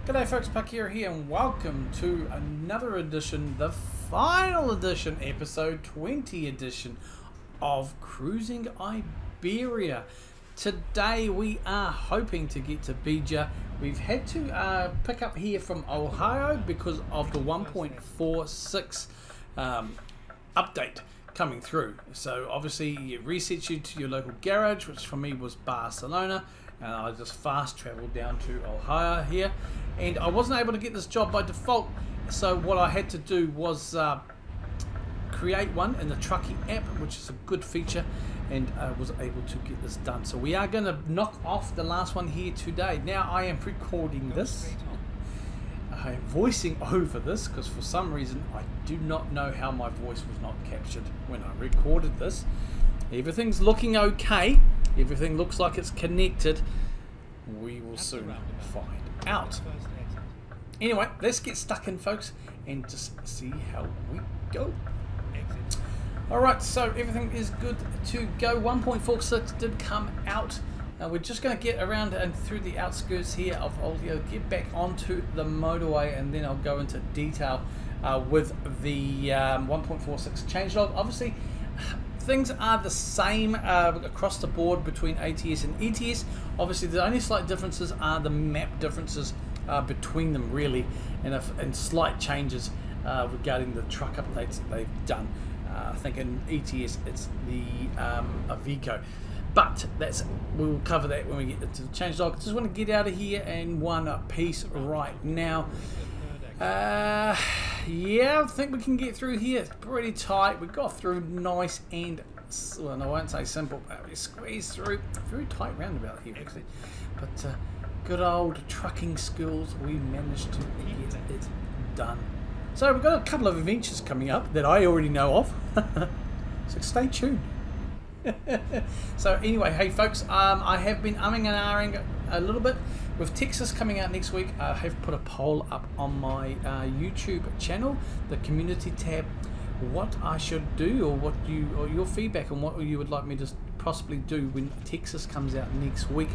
G'day folks, Parkera here and welcome to another edition, the final edition, episode 20 edition of Cruising Iberia. Today we are hoping to get to Beja. We've had to pick up here from Ohio because of the 1.46 update coming through. So obviously it resets you to your local garage, which for me was Barcelona, and I just fast traveled down to Ohio here, and I wasn't able to get this job by default, so what I had to do was create one in the Truckee app, which is a good feature, and I was able to get this done. So we are going to knock off the last one here today. Now I am recording this, I am voicing over this because for some reason I do not know how my voice was not captured when I recorded this. Everything's looking okay, everything looks like it's connected. We will soon find out. Anyway, let's get stuck in, folks, and just see how we go. Alright, so everything is good to go. 1.46 did come out. We're just going to get around and through the outskirts here of Olio, get back onto the motorway, and then I'll go into detail with the 1.46 changelog. Obviously, things are the same across the board between ATS and ETS. Obviously, the only slight differences are the map differences between them, really, and slight changes regarding the truck updates that they've done. I think in ETS it's the Viva, but we'll cover that when we get into the changelog. Just want to get out of here in one piece right now. Yeah, I think we can get through here. It's pretty tight. We got through nice and, well, I won't say simple, but we squeezed through. Very tight roundabout here, actually. But good old trucking skills, we managed to get it done. So we've got a couple of adventures coming up that I already know of. So stay tuned. So anyway, hey folks, I have been umming and ahhing a little bit with Texas coming out next week. I have put a poll up on my YouTube channel, the community tab, what I should do, or your feedback on what you would like me to possibly do when Texas comes out next week.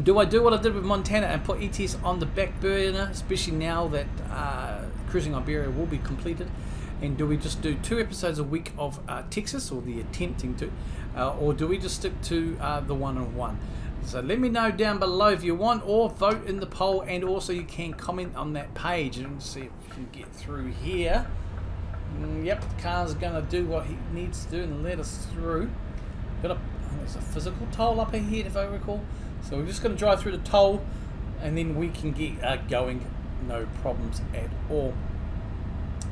Do I do what I did with Montana and put ETS on the back burner, especially now that Cruising Iberia will be completed? And do we just do 2 episodes a week of Texas, or the attempting to, or do we just stick to the 1-on-1? So let me know down below if you want, or vote in the poll, and also you can comment on that page and see if we can get through here. Yep, the car's gonna do what he needs to do and let us through. There's a physical toll up ahead if I recall. So we're just going to drive through the toll, and then we can get going, no problems at all.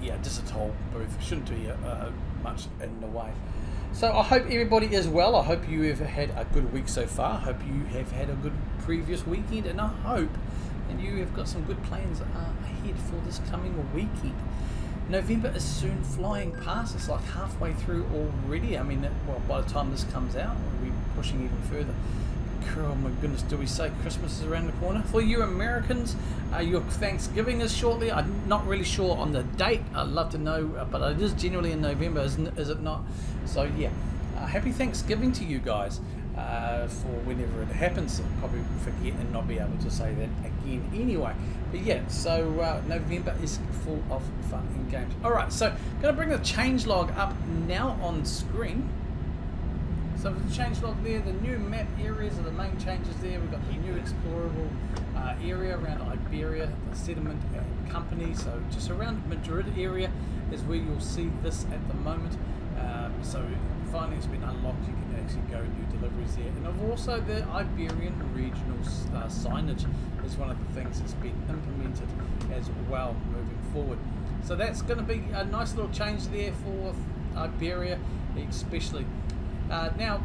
Yeah, just a toll booth, shouldn't be much in the way. So I hope everybody is well. I hope you have had a good week so far. I hope you have had a good previous weekend, and I hope that you have got some good plans ahead for this coming weekend. November is soon flying past. It's like halfway through already. I mean, well, by the time this comes out, we'll be pushing even further. Oh my goodness, do we say Christmas is around the corner? For you Americans, your Thanksgiving is shortly. I'm not really sure on the date. I'd love to know, but it is generally in November, is it not? So yeah, happy Thanksgiving to you guys for whenever it happens. I'll probably forget and not be able to say that again anyway. But yeah, so November is full of fun and games. Alright, so I'm going to bring the changelog up now on screen. So with the changelog there, the new map areas are the main changes there. We've got the new explorable area around Iberia, the settlement and company. So just around Madrid area is where you'll see this at the moment. So finally it's been unlocked, you can actually go do deliveries there. And also the Iberian regional signage is one of the things that's been implemented as well moving forward. So that's going to be a nice little change there for Iberia especially. Now,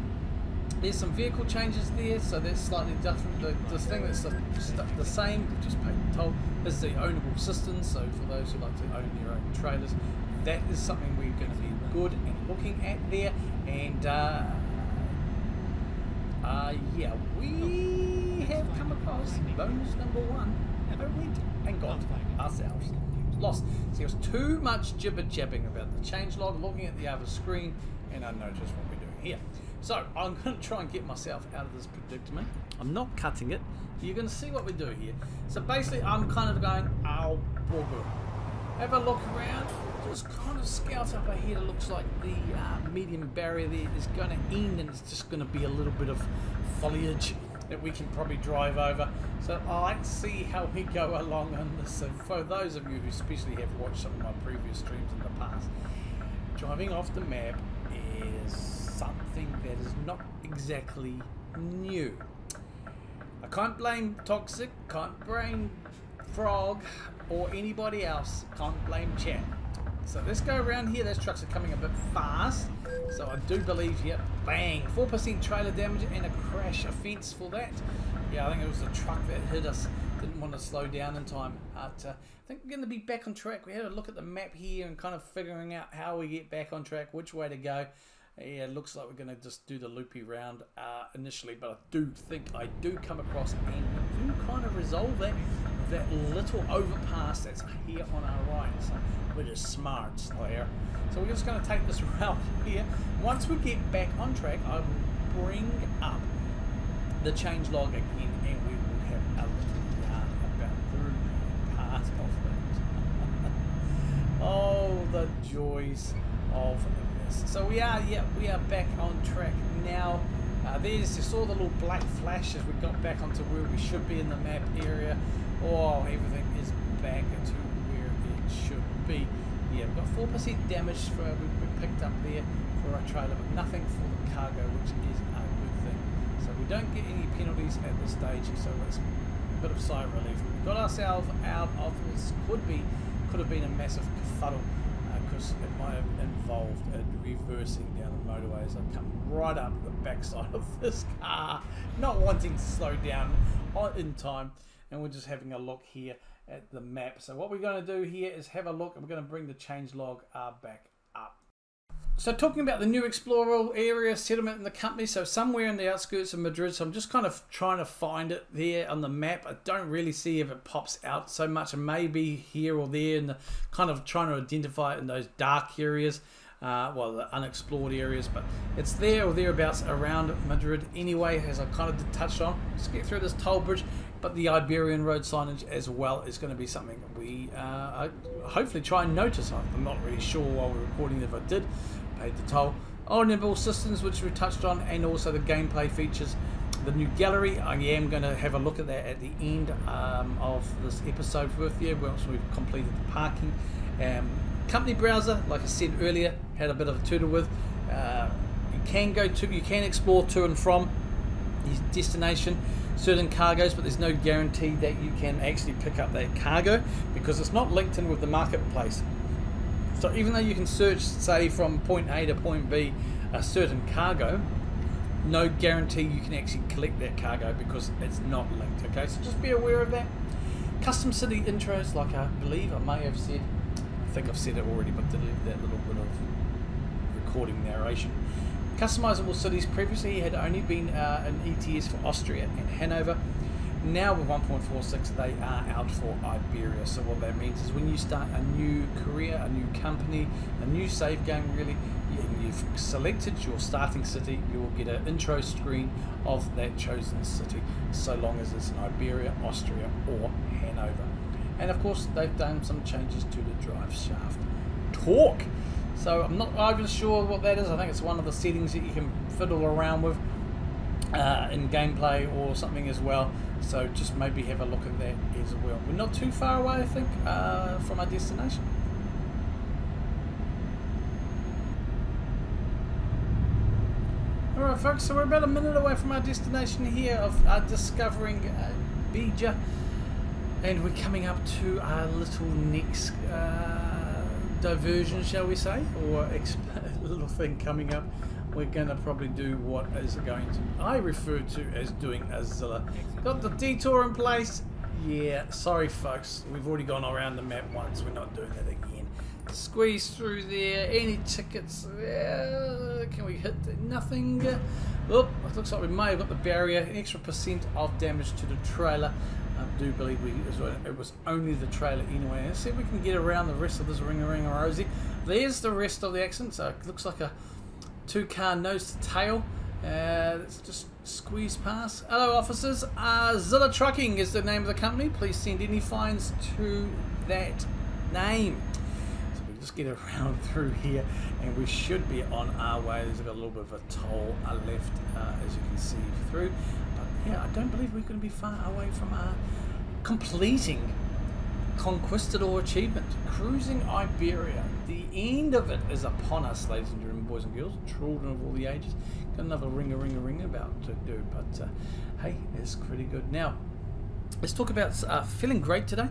there's some vehicle changes there, so that's slightly different. The thing that's the same, we've just paid the toll, is the ownable systems. So for those who like to own their own trailers, that is something we're going to be good and looking at there. And yeah, we have come across bonus number 1, and went and got ourselves lost. So there was too much jibber-jabbing about the changelog, looking at the other screen, and I noticed what we're doing here. So I'm going to try and get myself out of this predicament. I'm not cutting it. You're going to see what we do here. So basically I'm kind of going, oh bugger. Have a look around, just kind of scout up ahead. It looks like the medium barrier there is going to end, and it's just going to be a little bit of foliage that we can probably drive over. So let's see how we go along on this. So for those of you who especially have watched some of my previous streams in the past, driving off the map is something that is not exactly new. I can't blame Toxic, can't blame Frog or anybody else, can't blame chat. So let's go around here. Those trucks are coming a bit fast, so I do believe, yep, bang, 4% trailer damage and a crash offence for that. Yeah, I think it was the truck that hit us, didn't want to slow down in time. But I think we're going to be back on track. We had a look at the map here and kind of figuring out how we get back on track, which way to go. Yeah, it looks like we're going to just do the loopy round initially, but I do think I do come across and do kind of resolve that little overpass that's here on our right. So we're just smart there. So we're just going to take this route here. Once we get back on track, I will bring up the change log again, and we will have a little yarn about the part of it. Oh, the joys of this. So we are back on track now. You saw the little black flash as we got back onto where we should be in the map area. Oh, everything is back to where it should be. Yeah, we've got 4% damage for we picked up there for our trailer, but nothing for the cargo, which is a good thing. So we don't get any penalties at this stage, so it's a bit of sigh of relief. We got ourselves out of this. Could have been a massive kerfuddle, because it might have involved reversing down the motorway as I come right up the backside of this car, not wanting to slow down in time. And we're just having a look here at the map. So what we're going to do here is have a look, and we're going to bring the change log back up. So talking about the new explorable area settlement in the company, so somewhere in the outskirts of Madrid. So I'm just kind of trying to find it there on the map. I don't really see if it pops out so much, and maybe here or there, and kind of trying to identify it in those dark areas. Well, the unexplored areas, but it's there or thereabouts around Madrid anyway, as I kind of touched on. Let's get through this toll bridge, but the Iberian road signage as well is going to be something we hopefully try and notice. I'm not really sure while we're recording if I did. Paid the toll. Audible systems, which we touched on, and also the gameplay features. The new gallery, I am going to have a look at that at the end of this episode with you once we've completed the parking. Company browser, like I said earlier, had a bit of a tootle with. You can explore to and from his destination certain cargoes, but there's no guarantee that you can actually pick up that cargo because it's not linked in with the marketplace. So even though you can search, say, from point A to point B a certain cargo, no guarantee you can actually collect that cargo because it's not linked. Okay, so just be aware of that. Custom city intros, like I believe I may have said, I think I've said it already, but delete that little bit of recording narration. Customizable cities, previously had only been an ETS for Austria and Hanover. Now with 1.46 they are out for Iberia. So what that means is when you start a new career, a new company, a new save game really, and you've selected your starting city, you will get an intro screen of that chosen city, so long as it's in Iberia, Austria or Hanover. And of course they've done some changes to the drive shaft torque. So I'm not even sure what that is. I think it's one of the settings that you can fiddle around with in gameplay or something as well. So just maybe have a look at that as well. We're not too far away, I think, from our destination. Alright folks, so we're about a minute away from our destination here of discovering Beja. And we're coming up to our little next diversion, shall we say, or a little thing coming up. We're going to probably do what is going to, I refer to as doing a Zilla. Got the detour in place. Yeah, sorry folks, we've already gone around the map once, we're not doing that again. Squeeze through there, any tickets, can we hit nothing? Oh, it looks like we may have got the barrier, an extra % of damage to the trailer. I do believe it was only the trailer anyway. Let's see if we can get around the rest of this ring-a-ring-a-rosy. There's the rest of the accident, so it looks like a two-car nose to tail. Let's just squeeze past. Hello officers, Zilla Trucking is the name of the company. Please send any fines to that name. So we just get around through here and we should be on our way. There's got a little bit of a toll left as you can see through. But yeah, I don't believe we're going to be far away from completing Conquistador achievement. Cruising Iberia. The end of it is upon us, ladies and gentlemen, boys and girls, children of all the ages. Got another ring about to do, but hey, it's pretty good. Now, let's talk about feeling great today.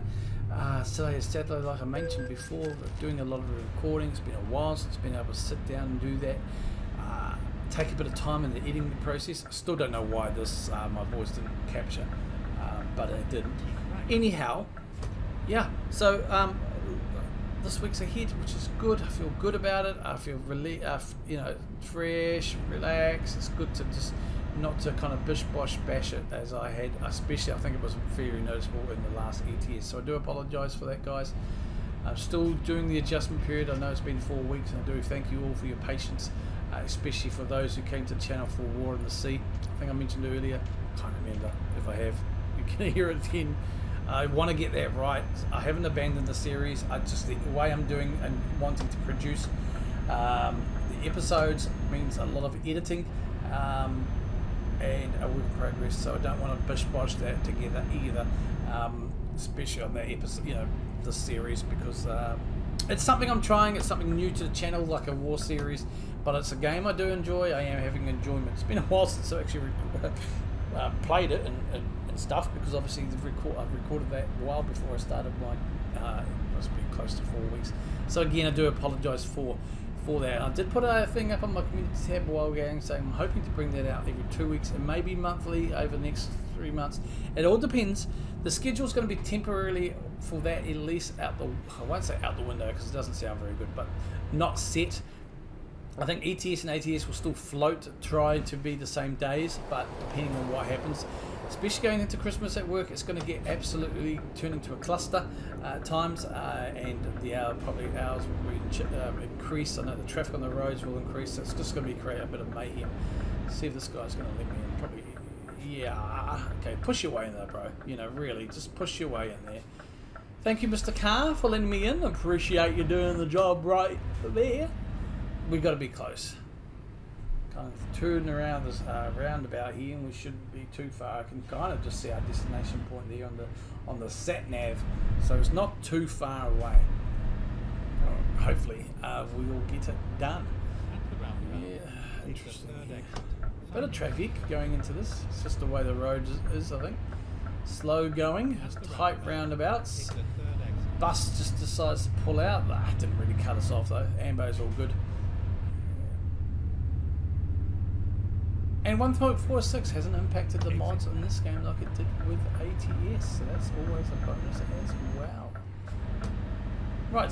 Today is Saturday, like I mentioned before, doing a lot of recording. It's been a while since I've been able to sit down and do that. Take a bit of time in the editing process. I still don't know why this my voice didn't capture, but it didn't. Anyhow, yeah. So this week's ahead, which is good. I feel good about it. I feel really, you know, fresh, relaxed. It's good to just not to kind of bish bosh bash it as I had, especially I think it was very noticeable in the last ETS. So I do apologise for that, guys. I'm still doing the adjustment period. I know it's been 4 weeks, and I do thank you all for your patience, especially for those who came to the channel for War in the Sea. I think I mentioned earlier. Can't remember if I have. You can hear it again. I want to get that right. I haven't abandoned the series. I just, the way I'm doing and wanting to produce the episodes means a lot of editing and a work in progress. So I don't want to bish bosh that together either, especially on that episode, you know, the series, because it's something I'm trying. It's something new to the channel, like a war series, but it's a game I do enjoy. I am having enjoyment. It's been a while since I actually played it and stuff, because obviously I've recorded that a while before I started my it must be close to 4 weeks. So again, I do apologise for that. I did put a thing up on my community tab a while ago saying I'm hoping to bring that out every 2 weeks and maybe monthly over the next 3 months. It all depends. The schedule is going to be temporarily for that at least out the, I won't say out the window because it doesn't sound very good, but not set. I think ETS and ATS will still float, try to be the same days, but depending on what happens, especially going into Christmas at work, it's going to get absolutely turned into a cluster at times, and the hours will increase. I know the traffic on the roads will increase, so it's just going to create a bit of mayhem. See if this guy's going to let me in. Probably, yeah. Okay, push your way in there, bro. You know, really, just push your way in there. Thank you, Mr. Carr, for letting me in. Appreciate you doing the job right there. We've got to be close. Kind of turn around this roundabout here, and we shouldn't be too far. I can kind of just see our destination point there on the sat nav, so it's not too far away. Hopefully, we will get it done. Yeah, interesting. Bit of traffic going into this. It's just the way the road is, I think. Slow going, tight roundabouts. Bus just decides to pull out. It didn't really cut us off though. Ambo's all good. And 1.46 hasn't impacted the mods in this game like it did with ATS, so that's always a bonus as well. Right,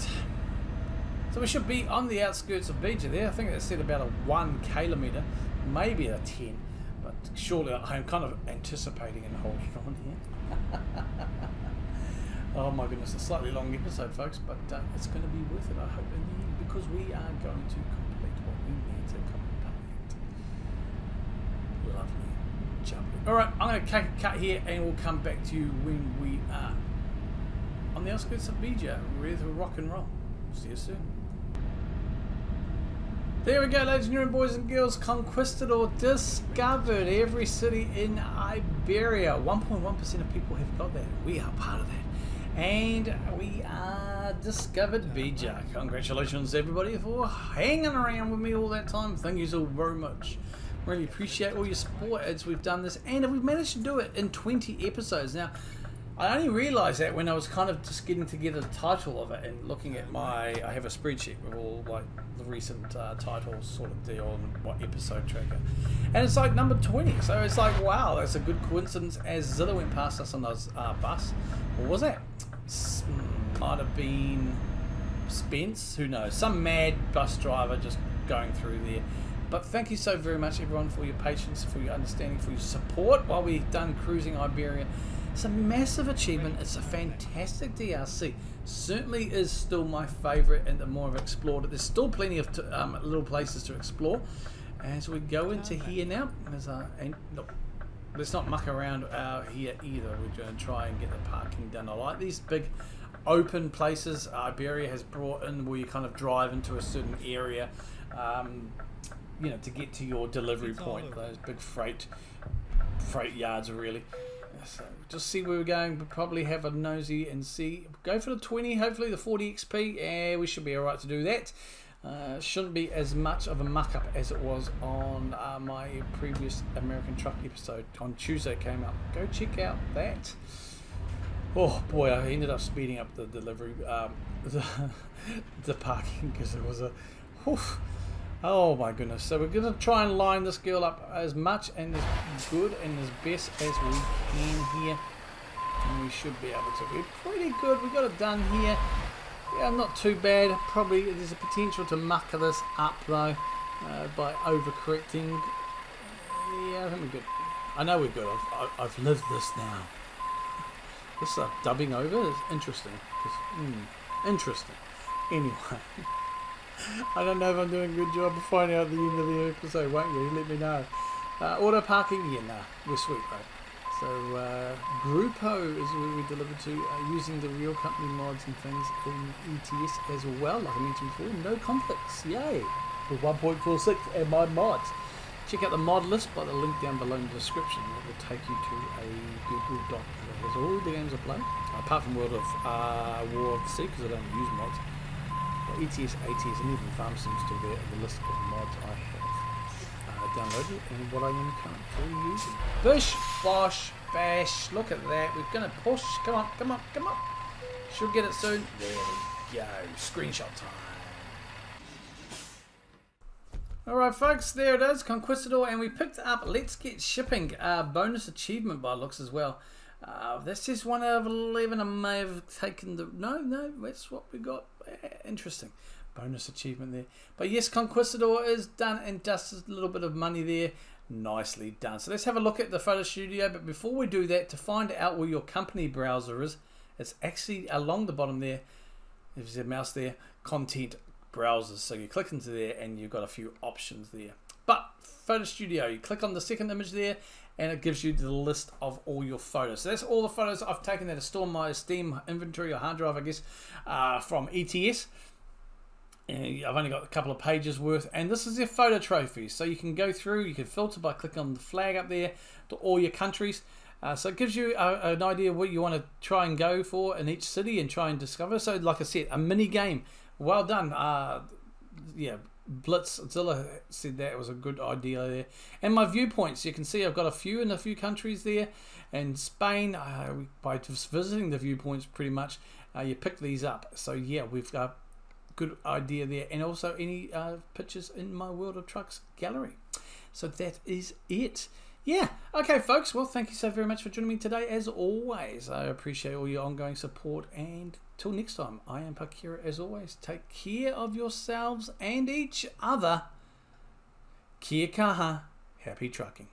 so we should be on the outskirts of Beja there. I think it said about a 1 kilometre, maybe a 10, but surely I'm kind of anticipating and holding on here. Oh my goodness, a slightly long episode, folks, but it's going to be worth it, I hope, in the end, because we are going to complete what we need to complete. Lovely, jubbly. Alright, I'm going to cut here and we'll come back to you when we are on the outskirts of Beja, ready to rock and roll. See you soon. There we go, ladies and gentlemen, boys and girls. Conquistador discovered every city in Iberia. 1.1% of people have got that. We are part of that. And we are discovered Beja. Congratulations, everybody, for hanging around with me all that time. Thank you so very much. Really appreciate all your support as we've done this, and we've managed to do it in 20 episodes. Now, I only realised that when I was kind of just getting together the title of it and looking at I have a spreadsheet with all like the recent titles sort of deal and what episode tracker, and it's like number 20. So it's like, wow, that's a good coincidence. As Zilla went past us on those bus, what was that? Might have been Spence. Who knows? Some mad bus driver just going through there. But thank you so very much, everyone, for your patience, for your understanding, for your support while we've done Cruising Iberia. It's a massive achievement. It's a fantastic DRC. Certainly is still my favourite and the more I've explored it. There's still plenty of little places to explore. as we go into here now. And look, let's not muck around here either. We're going to try and get the parking done. I like these big open places Iberia has brought in, where you kind of drive into a certain area, you know, to get to your delivery point. Those big freight yards, really. So just see where we're going. We'll probably have a nosy and see. Go for the 20, hopefully the 40 XP. Yeah, we should be alright to do that. Shouldn't be as much of a muck up as it was on my previous American truck episode on Tuesday. Came up. Go check out that. Oh boy, I ended up speeding up the delivery, the parking, because it was a, oof. Oh my goodness. So we're going to try and line this girl up as much and as good and as best as we can here. And we should be able to. We're pretty good. We got it done here. Yeah, not too bad. Probably there's a potential to muck this up though, by overcorrecting. Yeah, I think we're good. I know we're good. I've lived this now. This dubbing over is interesting. Interesting. Anyway. I don't know if I'm doing a good job of finding out at the end of the episode, won't you? Let me know. Auto parking, yeah, nah, we're sweet though. So Grupo is where we deliver to, using the real company mods and things in ETS as well, like I mentioned before. No conflicts, yay! With 1.46 and my mods. Check out the mod list by the link down below in the description. That will take you to a Google Doc that has all the games I play, apart from World of War of the Sea, because I don't use mods. ETS, ATS, and even Farm Sim still there, the list of mods I have downloaded and what I am currently using. Bish, bosh, bash, look at that. We're going to push. Come on, come on, come on. Should get it soon. There we go. Screenshot time. Alright folks, there it is, Conquistador, and we picked up Let's Get Shipping, bonus achievement by looks as well. This is 1 out of 11. I may have taken the... No, that's what we got. Interesting. Bonus achievement there. But yes, Conquistador is done and dusted. A little bit of money there. Nicely done. So let's have a look at the photo studio. But before we do that, to find out where your company browser is, it's actually along the bottom there. There's a mouse there. Content browsers. So you click into there and you've got a few options there. But photo studio, you click on the second image there, and it gives you the list of all your photos. So that's all the photos I've taken that are stored in my Steam inventory or hard drive, I guess, from ETS. And I've only got a couple of pages worth, and this is your photo trophies. So you can go through, you can filter by clicking on the flag up there to all your countries. So it gives you an idea of what you want to try and go for in each city and try and discover. So like I said, a mini game. Well done. Yeah. Blitzzilla said that was a good idea there. And my viewpoints, you can see I've got a few in a few countries there. And Spain, by just visiting the viewpoints pretty much, you pick these up. So yeah, we've got a good idea there. And also any pictures in my World of Trucks gallery. So that is it. Yeah, okay folks, well thank you so very much for joining me today as always. I appreciate all your ongoing support, and till next time, I am Parkera as always. Take care of yourselves and each other. Kia kaha, happy trucking.